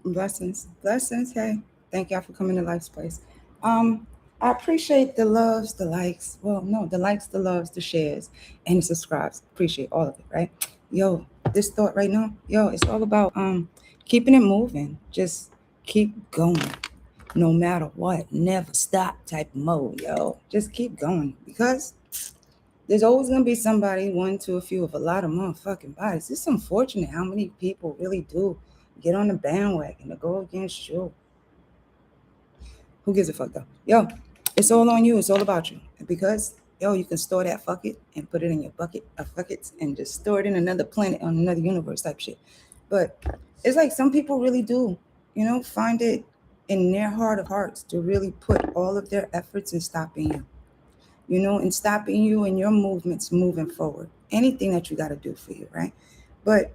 Blessings. Blessings. Hey, thank y'all for coming to Life's Place. Um, I appreciate the loves, the likes. Well, no, the likes, the loves, the shares, and the subscribes. Appreciate all of it, right? Yo, this thought right now, yo, it's all about keeping it moving. Just keep going. No matter what. Never stop type mode, yo. Just keep going. Because there's always gonna be somebody, one, two, a few of a lot of motherfucking bodies. It's unfortunate how many people really do get on the bandwagon to go against you. Who gives a fuck though? Yo, it's all on you. It's all about you. Because yo, you can store that fuck it and put it in your bucket of fuckets and just store it in another planet on another universe type shit. But it's like some people really do, find it in their heart of hearts to really put all of their efforts in stopping you. And stopping you and your movements moving forward. Anything that you got to do for you, right? But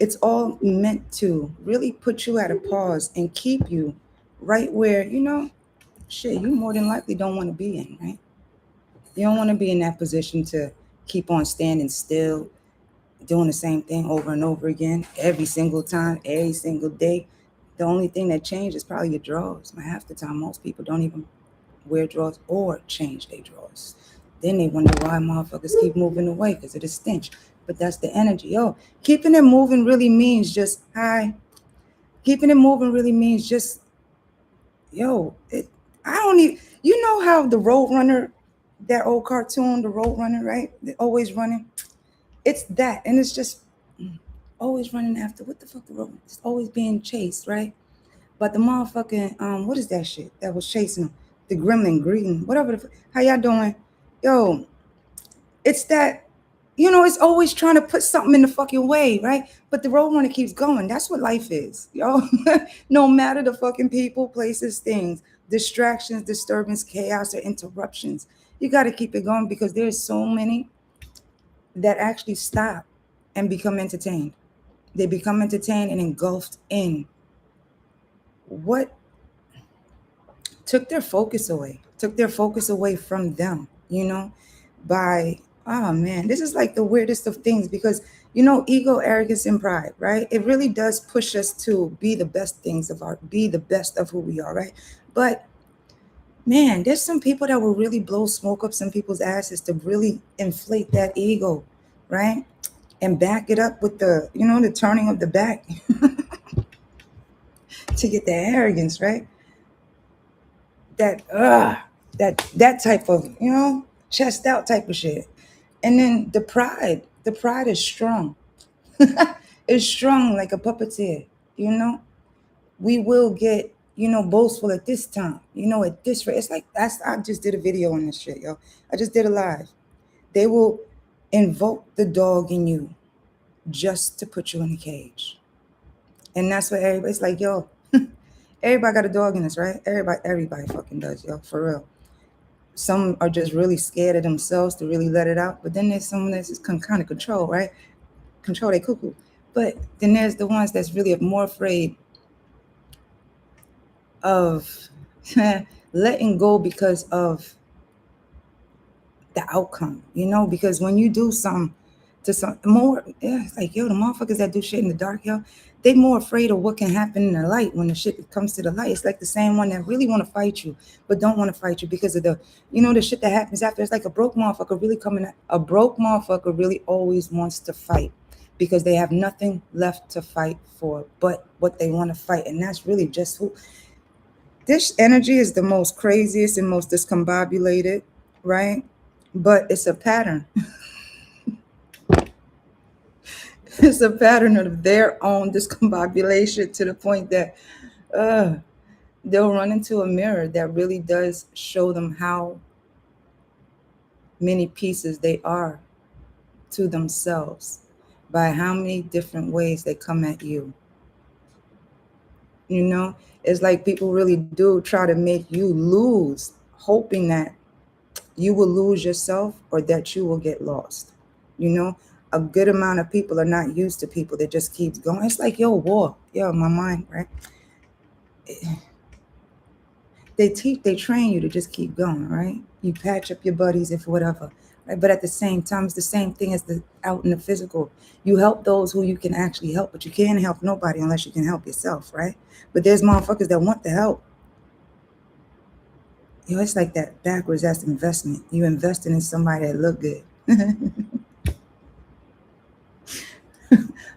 it's all meant to really put you at a pause and keep you right where, shit, you more than likely don't want to be in, right? You don't want to be in that position to keep on standing still, doing the same thing over and over again, every single time, every single day. The only thing that changes is probably your drawers. Half the time, most people don't even wear drawers or change their drawers. Then they wonder why motherfuckers keep moving away because of the stench. But that's the energy. Yo, keeping it moving really means just hi. Keeping it moving really means just yo. I don't even. You know how the Road Runner, that old cartoon, the Road Runner, right? They're always running. It's that, and it's just always running after what the fuck the road. It's always being chased, right? But the motherfucking what is that shit that was chasing him? The gremlin, green, whatever. How y'all doing? Yo, it's that. It's always trying to put something in the fucking way, right? But the roadrunner keeps going. That's what life is, yo. No matter the fucking people, places, things, distractions, disturbance, chaos, or interruptions, you got to keep it going because there's so many that actually stop and become entertained. They become entertained and engulfed in what took their focus away from them, by, oh man, this is like the weirdest of things because, ego, arrogance, and pride, right? It really does push us to be the best be the best of who we are, right? But man, there's some people that will really blow smoke up some people's asses to really inflate that ego, right? And back it up with the turning of the back to get the arrogance, right? that that type of chest out type of shit. And then the pride is strong. It's strong like a puppeteer. you know we will get boastful at this time, at this rate. It's like I just did a video on this shit, yo. I just did a live. They will invoke the dog in you just to put you in a cage. And that's what everybody's like, yo. Everybody got a dog in us, right? Everybody fucking does, yo, for real. Some are just really scared of themselves to really let it out. But then there's someone that's just kind of control, right? Control their cuckoo. But then there's the ones that's really more afraid of letting go because of the outcome, because when you do something to some more, yeah, it's like, yo, the motherfuckers that do shit in the dark, yo, they more afraid of what can happen in the light when the shit comes to the light. It's like the same one that really want to fight you, but don't want to fight you because of the shit that happens after. It's like a broke motherfucker really always wants to fight because they have nothing left to fight for but what they want to fight. And that's really just who this energy is, the most craziest and most discombobulated, right? But it's a pattern. It's a pattern of their own discombobulation to the point that uh, they'll run into a mirror that really does show them how many pieces they are to themselves by how many different ways they come at you. You know, it's like people really do try to make you lose, hoping that you will lose yourself or that you will get lost. You know, a good amount of people are not used to people that just keeps going. It's like, yo, war, yo, my mind, right? They train you to just keep going, right? You patch up your buddies if whatever, right? But at the same time, it's the same thing as the out in the physical. You help those who you can actually help, but you can't help nobody unless you can help yourself, right? But there's motherfuckers that want the help. It's like that backwards ass investment. You investing in somebody that look good.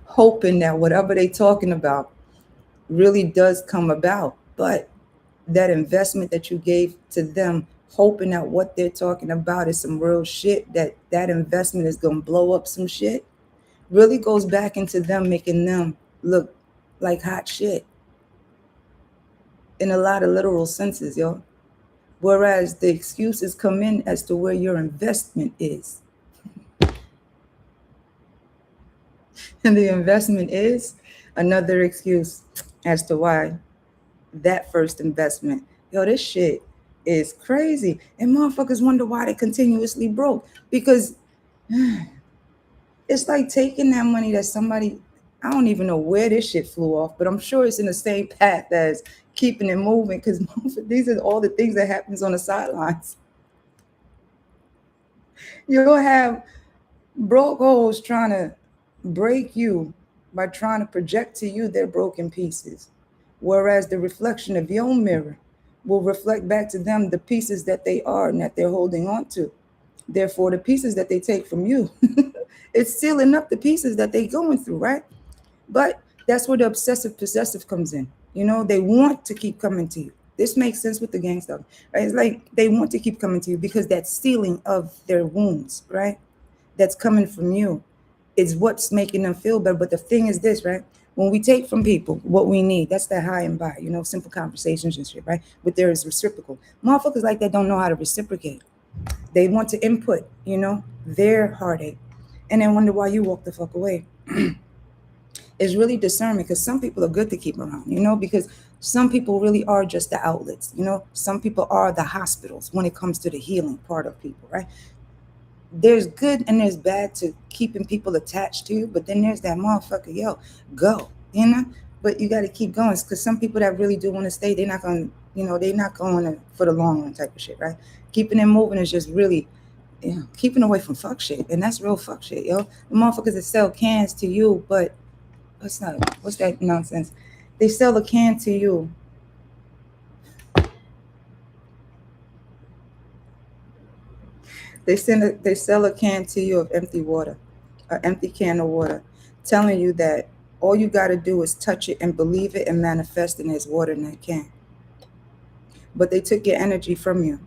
Hoping that whatever they talking about really does come about. But that investment that you gave to them, hoping that what they're talking about is some real shit, that investment is going to blow up some shit, really goes back into them, making them look like hot shit in a lot of literal senses, yo. Whereas the excuses come in as to where your investment is. And the investment is another excuse as to why that first investment, yo, this shit is crazy. And motherfuckers wonder why they continuously broke. Because it's like taking that money that somebody, I don't even know where this shit flew off, but I'm sure it's in the same path as keeping it moving, because these are all the things that happens on the sidelines. You'll have broke holes trying to break you by trying to project to you their broken pieces, whereas the reflection of your mirror will reflect back to them the pieces that they are and that they're holding on to. Therefore, the pieces that they take from you, it's sealing up the pieces that they're going through, right? But that's where the obsessive possessive comes in. They want to keep coming to you. This makes sense with the gang stuff, right? It's like they want to keep coming to you because that sealing of their wounds, right? That's coming from you is what's making them feel better. But the thing is this, right? When we take from people what we need, that's that high and by, simple conversations and shit, right? But there is reciprocal. Motherfuckers like that don't know how to reciprocate. They want to input, their heartache, and then wonder why you walk the fuck away. It's really discernment, because some people are good to keep around, because some people really are just the outlets, some people are the hospitals when it comes to the healing part of people, right? There's good and there's bad to keeping people attached to you, but then there's that motherfucker, yo, go, but you got to keep going, because some people that really do want to stay, they're not going to, they're not going to, for the long run type of shit, right? Keeping it moving is just really, keeping away from fuck shit, and that's real fuck shit, yo. The motherfuckers that sell cans to you, but what's that nonsense? They sell a can to you. They sell a can to you of empty water, an empty can of water, telling you that all you got to do is touch it and believe it and manifest, and there's water in that can. But they took your energy from you.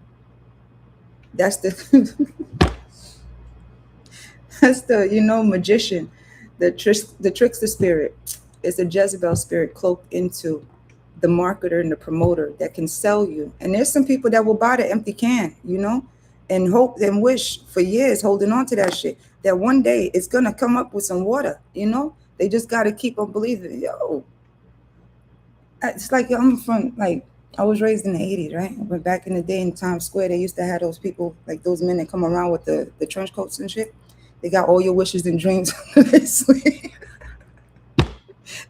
That's the that's the magician, the trickster spirit. It's a Jezebel spirit cloaked into the marketer and the promoter that can sell you. And there's some people that will buy the empty can, and hope and wish for years, holding on to that shit, that one day it's gonna come up with some water. They just gotta keep on believing. Yo, it's like I'm from, like, I was raised in the 80s, right? But back in the day in Times Square, they used to have those people, like those men that come around with the trench coats and shit. They got all your wishes and dreams under their sleeve.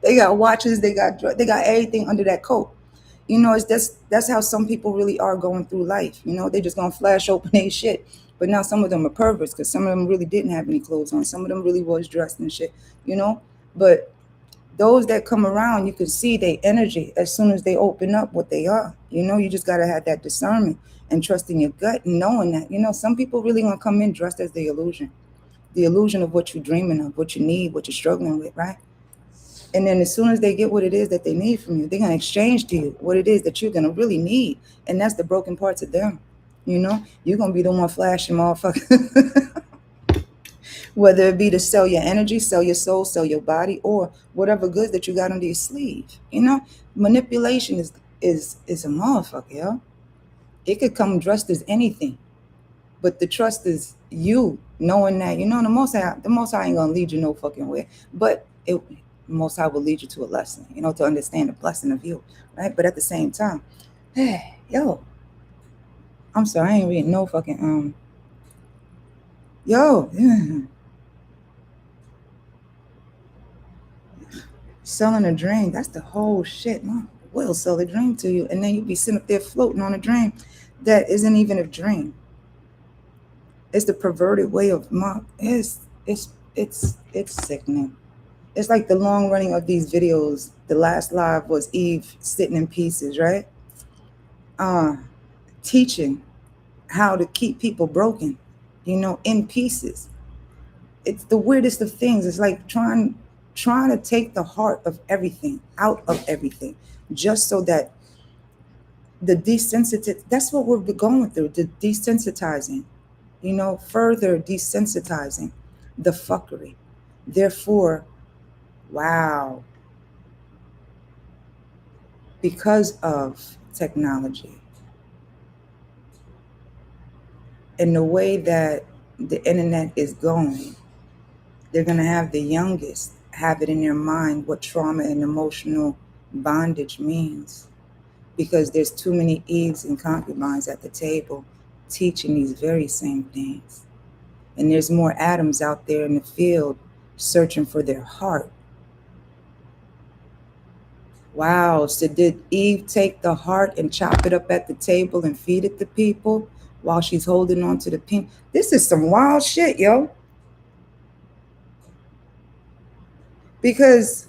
They got watches, they got everything under that coat. It's that's how some people really are going through life. They just gonna flash open their shit. But now some of them are perverts, because some of them really didn't have any clothes on. Some of them really was dressed and shit. But those that come around, you can see their energy as soon as they open up what they are. You just gotta have that discernment and trust in your gut, and knowing that some people really gonna come in dressed as the illusion of what you're dreaming of, what you need, what you're struggling with, right? And then as soon as they get what it is that they need from you, they're going to exchange to you what it is that you're going to really need. And that's the broken parts of them. You're going to be the one flashing, motherfucker. Whether it be to sell your energy, sell your soul, sell your body, or whatever goods that you got under your sleeve. Manipulation is a motherfucker, yo. It could come dressed as anything. But the trust is you knowing that, the most high ain't going to lead you no fucking way. But most high will lead you to a lesson, to understand the blessing of you, right? But at the same time, hey, yo, I'm sorry, I ain't reading no fucking yo, selling a dream, that's the whole shit, man. Will sell a dream to you, and then you be sitting up there floating on a dream that isn't even a dream. It's the perverted way of mom. It's sickening. It's like the long running of these videos. The last live was Eve sitting in pieces, right? Uh, Teaching how to keep people broken, in pieces. It's the weirdest of things. It's like trying to take the heart of everything out of everything, just so that the desensitive. That's what we're going through. The desensitizing, further desensitizing the fuckery. Therefore, wow, because of technology and the way that the internet is going, they're going to have the youngest have it in their mind what trauma and emotional bondage means, because there's too many Eves and concubines at the table teaching these very same things. And there's more Adams out there in the field searching for their heart. Wow, so did Eve take the heart and chop it up at the table and feed it to people while she's holding on to the pin? This is some wild shit, yo. Because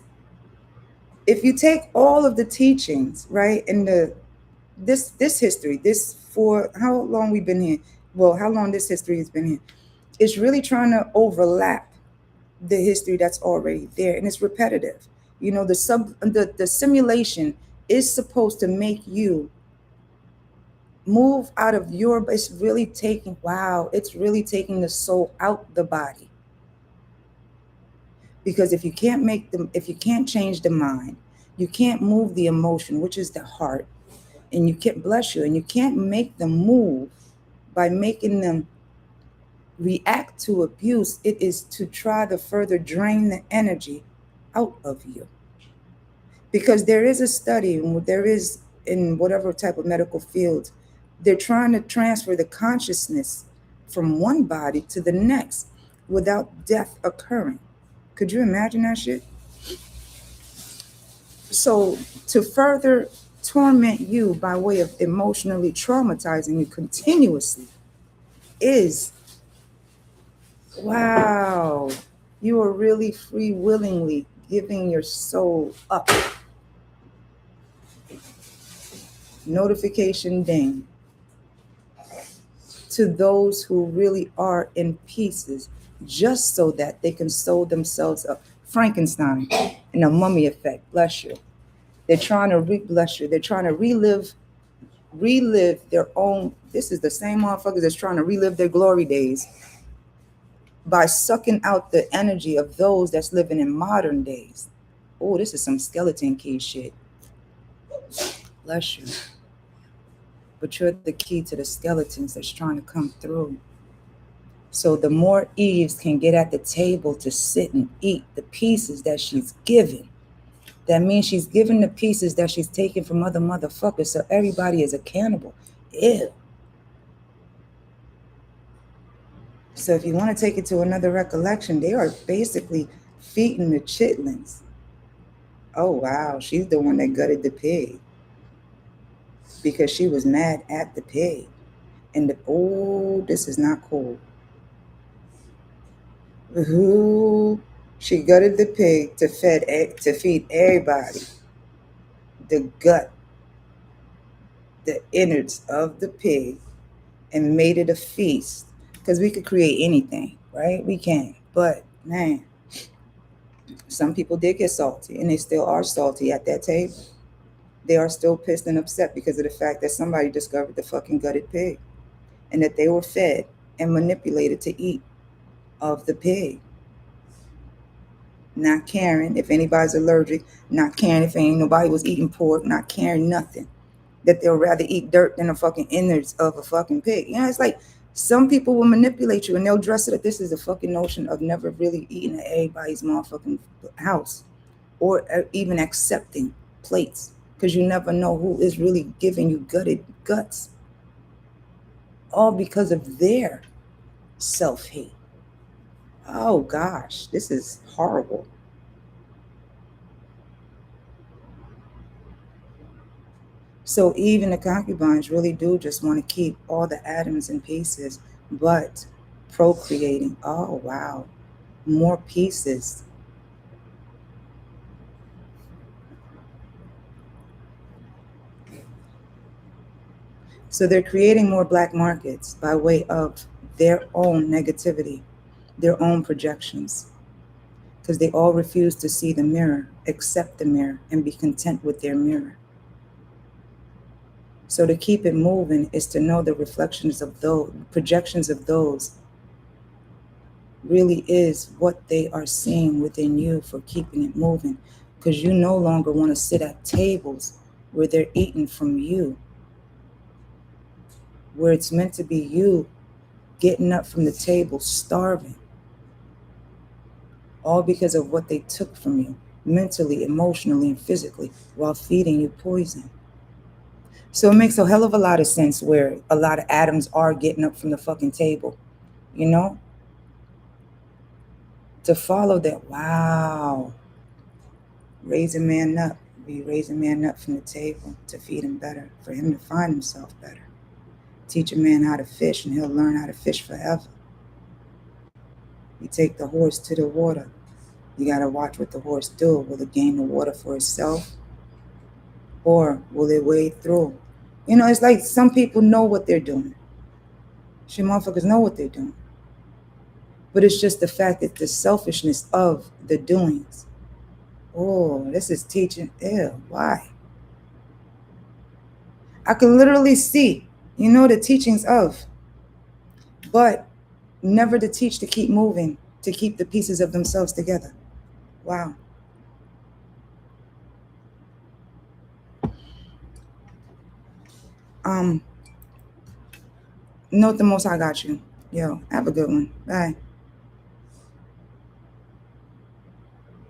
if you take all of the teachings, right, and this history, this for how long we've been here, well, how long this history has been here, it's really trying to overlap the history that's already there, and it's repetitive. The simulation is supposed to make you move out of your, it's really taking, wow, it's really taking the soul out the body. Because if you can't change the mind, you can't move the emotion, which is the heart, and you can't, bless you, and you can't make them move by making them react to abuse. It is to try to further drain the energy out of you. Because there is a study, and there is, in whatever type of medical field, they're trying to transfer the consciousness from one body to the next without death occurring. Could you imagine that shit? So, to further torment you by way of emotionally traumatizing you continuously is, wow, you are really free willingly giving your soul up. Notification ding to those who really are in pieces, just so that they can sew themselves up. Frankenstein and the mummy effect, bless you. They're trying to bless you. They're trying to relive their own. This is the same motherfuckers that's trying to relive their glory days by sucking out the energy of those that's living in modern days. Oh, this is some skeleton key shit. Bless you. But you're the key to the skeletons that's trying to come through. So the more Eves can get at the table to sit and eat the pieces that she's given, that means she's given the pieces that she's taken from other motherfuckers. So everybody is a cannibal. Ew. So if you want to take it to another recollection, they are basically feeding the chitlins. Oh, wow. She's the one that gutted the pig because she was mad at the pig. And oh, this is not cool. Who she gutted the pig to feed everybody the gut, the innards of the pig, and made it a feast. Because we could create anything, right? We can. But man, some people did get salty, and they still are salty at that table. They are still pissed and upset because of the fact that somebody discovered the fucking gutted pig, and that they were fed and manipulated to eat of the pig. Not caring if anybody's allergic, not caring if ain't nobody was eating pork, not caring nothing. That they'll rather eat dirt than the fucking innards of a fucking pig. It's like some people will manipulate you and they'll dress it up. This is the fucking notion of never really eating at everybody's motherfucking house, or even accepting plates, because you never know who is really giving you gutted guts. All because of their self-hate. Oh gosh, this is horrible. So even the concubines really do just want to keep all the atoms in pieces, but procreating. Oh, wow. More pieces. So they're creating more black markets by way of their own negativity, their own projections, because they all refuse to see the mirror, accept the mirror, and be content with their mirror. So to keep it moving is to know the reflections of those, projections of those really is what they are seeing within you for keeping it moving. Because you no longer want to sit at tables where they're eating from you, where it's meant to be you getting up from the table starving, all because of what they took from you mentally, emotionally, and physically while feeding you poison. So it makes a hell of a lot of sense where a lot of atoms are getting up from the fucking table, you know, to follow that. Wow. Raise a man up. Be raising man up from the table to feed him better, for him to find himself better. Teach a man how to fish and he'll learn how to fish forever. You take the horse to the water. You got to watch what the horse do. Will it gain the water for itself or will it wade through? You know, it's like some people know what they're doing. Shit, motherfuckers know what they're doing. But it's just the fact that the selfishness of the doings. Oh, this is teaching. Ew, why? I can literally see, you know, the teachings of, but never to teach to keep moving, to keep the pieces of themselves together. Wow. Note the most I got you. Yo, have a good one. Bye.